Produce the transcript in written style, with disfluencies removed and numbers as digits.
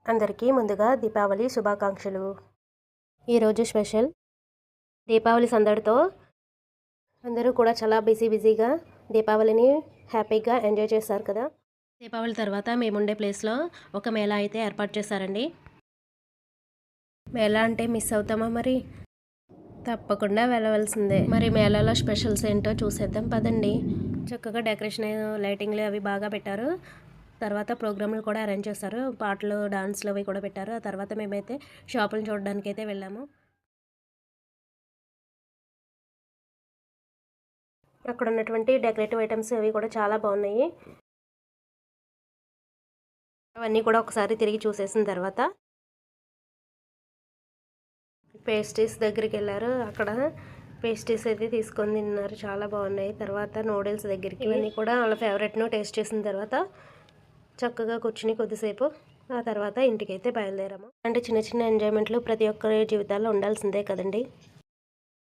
అందరికీ ముందుగా దీపావళి శుభాకాంక్షలు. ఈరోజు స్పెషల్ దీపావళి సందడితో అందరూ కూడా చాలా బిజీగా దీపావళిని హ్యాపీగా ఎంజాయ్ చేస్తారు కదా. దీపావళి తర్వాత మేముండే ప్లేస్లో ఒక మేళా అయితే ఏర్పాటు చేశారండి. మేళా అంటే మిస్ అవుతామా మరి? తప్పకుండా వెళ్ళవలసిందే. మరి మేళాలో స్పెషల్స్ ఏంటో చూసేద్దాం పదండి. చక్కగా డెకరేషన్ లైటింగ్లు అవి బాగా పెట్టారు. తర్వాత ప్రోగ్రాంలు కూడా అరేంజ్ చేస్తారు. పాటలు డాన్స్లు అవి కూడా పెట్టారు. ఆ తర్వాత మేమైతే షాపులు చూడడానికి అయితే వెళ్ళాము. అక్కడ ఉన్నటువంటి డెకరేటివ్ ఐటమ్స్ అవి కూడా చాలా బాగున్నాయి. అవన్నీ కూడా ఒకసారి తిరిగి చూసేసిన తర్వాత పేస్ట్రీస్ దగ్గరికి వెళ్ళారు. అక్కడ పేస్ట్రీస్ అయితే తీసుకొని తిన్నారు, చాలా బాగున్నాయి. తర్వాత నూడిల్స్ దగ్గరికి ఇవన్నీ కూడా వాళ్ళ ఫేవరెట్ను టేస్ట్ చేసిన తర్వాత చక్కగా కూర్చుని కొద్దిసేపు ఆ తర్వాత ఇంటికైతే బయలుదేరాము. అంటే చిన్న చిన్న ఎంజాయ్మెంట్లు ప్రతి ఒక్కరి జీవితాల్లో ఉండాల్సిందే కదండి.